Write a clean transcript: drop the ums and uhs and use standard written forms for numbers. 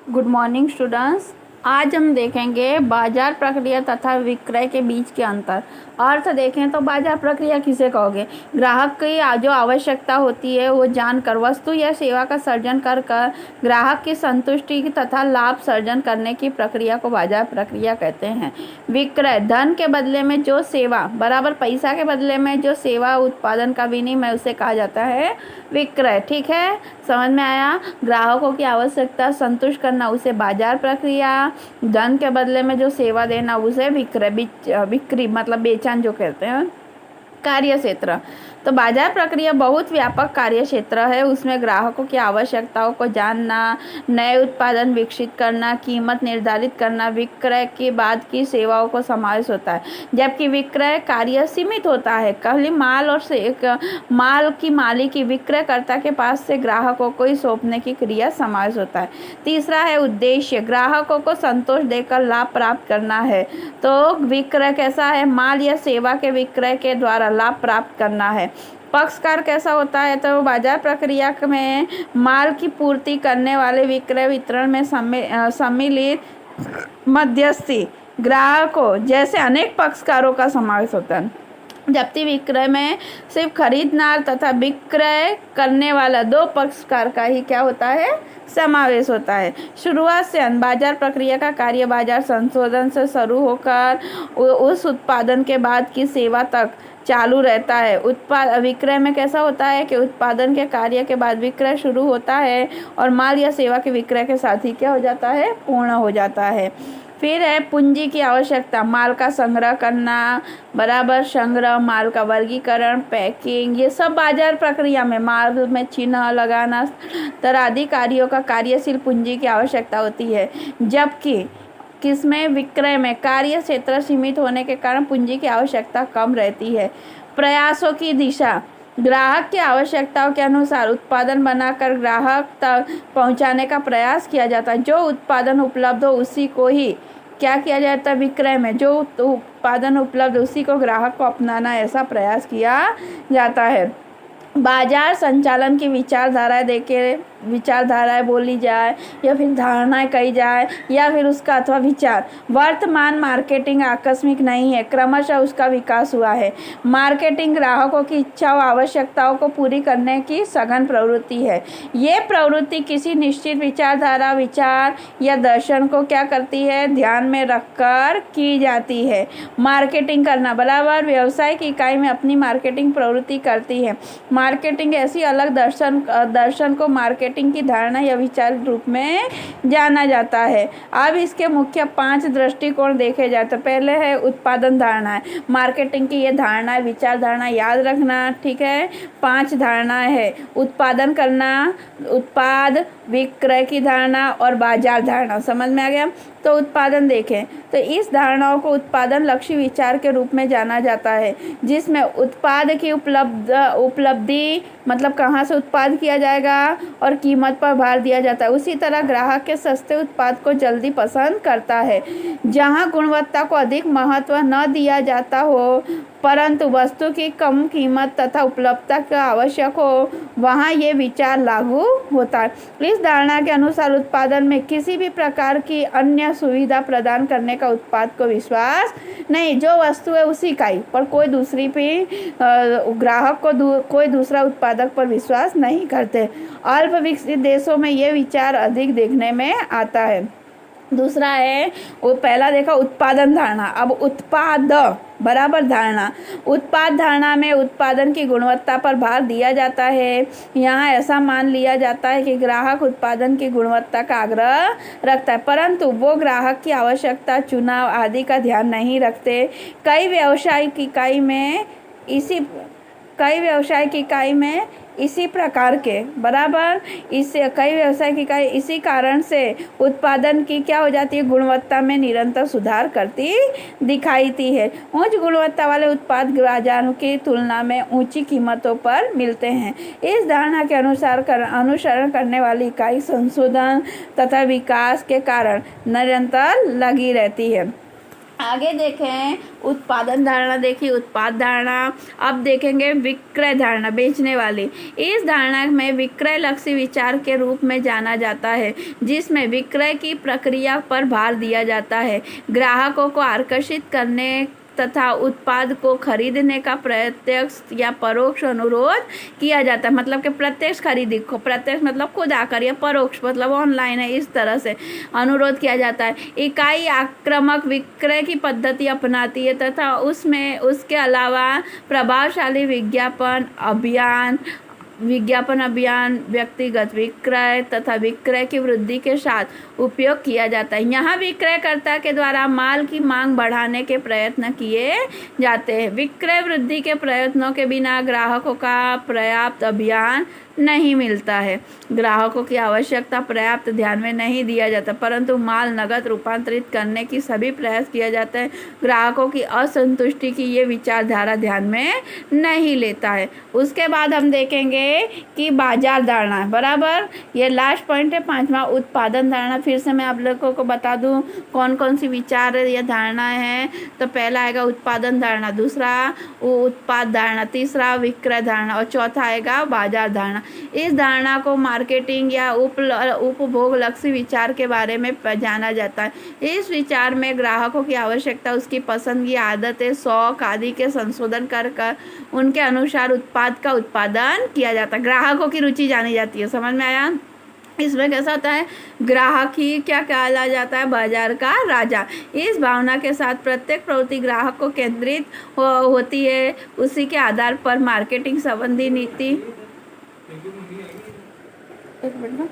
Good morning students. आज हम देखेंगे बाजार प्रक्रिया तथा विक्रय के बीच के अंतर। अर्थ देखें तो बाजार प्रक्रिया किसे कहोगे? ग्राहक की जो आवश्यकता होती है वो जानकर वस्तु या सेवा का सर्जन कर ग्राहक की संतुष्टि तथा लाभ सर्जन करने की प्रक्रिया को बाजार प्रक्रिया कहते हैं। विक्रय धन के बदले में जो सेवा बराबर पैसा के बदले में जो सेवा उत्पादन का विनिमय उसे कहा जाता है विक्रय। ठीक है, समझ में आया? ग्राहकों की आवश्यकता संतुष्ट करना उसे बाजार प्रक्रिया, धन के बदले में जो सेवा देना उसे विक्रय बिक्री मतलब बेचन जो कहते हैं। कार्य क्षेत्र तो बाजार प्रक्रिया बहुत व्यापक कार्य क्षेत्र है। उसमें ग्राहकों की आवश्यकताओं को जानना, नए उत्पादन विकसित करना, कीमत निर्धारित करना, विक्रय के बाद की सेवाओं को समावेश होता है। जबकि विक्रय कार्य सीमित होता है, खाली माल और माल की मालिकी विक्रयकर्ता के पास से ग्राहकों को ही सौंपने की क्रिया समावेश होता है। तीसरा है उद्देश्य, ग्राहकों को संतोष देकर लाभ प्राप्त करना है। तो विक्रय कैसा है? माल या सेवा के विक्रय के द्वारा लाभ प्राप्त करना है। पक्षकार कैसा होता है? तो बाजार प्रक्रिया में माल की पूर्ति करने वाले विक्रय वितरण में सम्मिलित मध्यस्थी ग्राहकों जैसे अनेक पक्षकारों का समावेश होता है। जबकि विक्रय में सिर्फ खरीदनार तथा विक्रय करने वाला दो पक्षकार का ही क्या होता है? समावेश होता है। शुरुआत से अंत बाजार प्रक्रिया का कार्य बाजार संशोधन से शुरू होकर उस उत्पादन के बाद की सेवा तक चालू रहता है। विक्रय में कैसा होता है कि उत्पादन के कार्य के बाद विक्रय शुरू होता है और माल या सेवा के विक्रय के साथ ही क्या हो जाता है? पूर्ण हो जाता है। फिर है पूंजी की आवश्यकता, माल का संग्रह करना बराबर संग्रह, माल का वर्गीकरण, पैकिंग, ये सब बाजार प्रक्रिया में माल में चिन्ह लगाना तरह आदि कार्यों का कार्यशील पूंजी की आवश्यकता होती है। जबकि किसमें? विक्रय में कार्य क्षेत्र सीमित होने के कारण पूंजी की आवश्यकता कम रहती है। प्रयासों की दिशा, ग्राहक की आवश्यकताओं के अनुसार उत्पादन बनाकर ग्राहक तक पहुंचाने का प्रयास किया जाता है। जो उत्पादन उपलब्ध हो उसी को ही क्या किया जाता है? विक्रय में जो उत्पादन उपलब्ध उसी को ग्राहक को अपनाना, ऐसा प्रयास किया जाता है। बाजार संचालन की विचारधाराएं बोली जाए या फिर धारणाएं कही जाए या फिर उसका अथवा विचार। वर्तमान मार्केटिंग आकस्मिक नहीं है, क्रमशः उसका विकास हुआ है। मार्केटिंग ग्राहकों की इच्छाओं आवश्यकताओं को पूरी करने की सघन प्रवृत्ति है। ये प्रवृत्ति किसी निश्चित विचारधारा, विचार या दर्शन को क्या करती है? ध्यान में रखकर की जाती है। मार्केटिंग करना बराबर व्यवसायिक इकाई में अपनी मार्केटिंग प्रवृत्ति करती है। मार्केटिंग ऐसी अलग दर्शन को मार्केटिंग की धारणा या विचार रूप में जाना जाता है। अब इसके मुख्य 5 दृष्टिकोण देखे जाए तो पहले है उत्पादन धारणा है। मार्केटिंग की ये धारणा विचार धारणा याद रखना, ठीक है। 5 धारणाएं है: उत्पादन करना, उत्पाद विक्रय की धारणा और बाजार धारणा। समझ में आ गया? तो उत्पादन देखें तो इस धारणाओं को उत्पादन लक्ष्य विचार के रूप में जाना जाता है, जिसमें उत्पाद की उपलब्धि मतलब कहाँ से उत्पाद किया जाएगा और कीमत पर भार दिया जाता है। उसी तरह ग्राहक के सस्ते उत्पाद को जल्दी पसंद करता है। जहाँ गुणवत्ता को अधिक महत्व न दिया जाता हो परंतु वस्तु की कम कीमत तथा उपलब्धता का आवश्यक हो, वहाँ ये विचार लागू होता है। इस धारणा के अनुसार उत्पादन में किसी भी प्रकार की अन्य सुविधा प्रदान करने का उत्पाद को विश्वास नहीं। जो वस्तु है उसी का ही, पर कोई दूसरी पे ग्राहक को कोई दूसरा उत्पादक पर विश्वास नहीं करते। अल्प विकसित देशों में ये विचार अधिक देखने में आता है। दूसरा है, वो पहला देखा उत्पादन धारणा, अब उत्पाद बराबर धारणा। उत्पाद धारणा में उत्पादन की गुणवत्ता पर भार दिया जाता है। यहाँ ऐसा मान लिया जाता है कि ग्राहक उत्पादन की गुणवत्ता का आग्रह रखता है, परंतु वो ग्राहक की आवश्यकता, चुनाव आदि का ध्यान नहीं रखते। कई व्यावसायिक इकाई में इसी प्रकार के बराबर इससे कई व्यावसायिक इकाई इसी कारण से उत्पादन की क्या हो जाती है? गुणवत्ता में निरंतर सुधार करती दिखाई है। उच्च गुणवत्ता वाले उत्पाद बाजारों की तुलना में ऊंची कीमतों पर मिलते हैं। इस धारणा के अनुसरण करने वाली इकाई संशोधन तथा विकास के कारण निरंतर लगी रहती है। आगे देखें उत्पादन धारणा, देखिए उत्पाद धारणा। अब देखेंगे विक्रय धारणा, बेचने वाली। इस धारणा में विक्रय लक्ष्य विचार के रूप में जाना जाता है, जिसमें विक्रय की प्रक्रिया पर भार दिया जाता है। ग्राहकों को आकर्षित करने तथा उत्पाद को खरीदने का प्रत्यक्ष या परोक्ष अनुरोध किया जाता है। मतलब कि प्रत्यक्ष खरीदी को, प्रत्यक्ष मतलब खुद आकर, या परोक्ष मतलब ऑनलाइन है, इस तरह से अनुरोध किया जाता है। इकाई आक्रामक विक्रय की पद्धति अपनाती है तथा उसमें उसके अलावा प्रभावशाली विज्ञापन अभियान व्यक्तिगत विक्रय तथा विक्रय की वृद्धि के साथ उपयोग किया जाता है। यहाँ विक्रयकर्ता के द्वारा माल की मांग बढ़ाने के प्रयत्न किए जाते हैं। विक्रय वृद्धि के प्रयत्नों के बिना ग्राहकों का पर्याप्त अभियान नहीं मिलता है। ग्राहकों की आवश्यकता पर्याप्त ध्यान में नहीं दिया जाता, परंतु माल नगद रूपांतरित करने की सभी प्रयास किया जाता है। ग्राहकों की असंतुष्टि की ये विचारधारा ध्यान में नहीं लेता है। उसके बाद हम देखेंगे कि बाजार धारणा, बराबर। ये लास्ट पॉइंट है, 5वां उत्पादन धारणा। फिर से मैं आप लोगों को बता दूं कौन कौन सी विचार या धारणाएं हैं। तो पहला आएगा उत्पादन धारणा, दूसरा उत्पाद धारणा, तीसरा विक्रय धारणा और चौथा आएगा बाजार धारणा। इस धारणा को मार्केटिंग या उपभोग लक्ष्य विचार के बारे में जाना जाता है। इस विचार में ग्राहकों की आवश्यकता, उसकी पसंद की आदतें, शौक आदि के संशोधन कर उनके अनुसार उत्पाद का उत्पादन किया जाता है। ग्राहकों की रुचि जानी जाती है, समझ में आया। इसमें कैसा होता है, ग्राहक ही क्या कहा जाता है, बाजार का राजा। इस भावना के साथ प्रत्येक प्रवृत्ति ग्राहक को केंद्रित होती है। उसी के आधार पर मार्केटिंग संबंधी नीति, एक मिनट।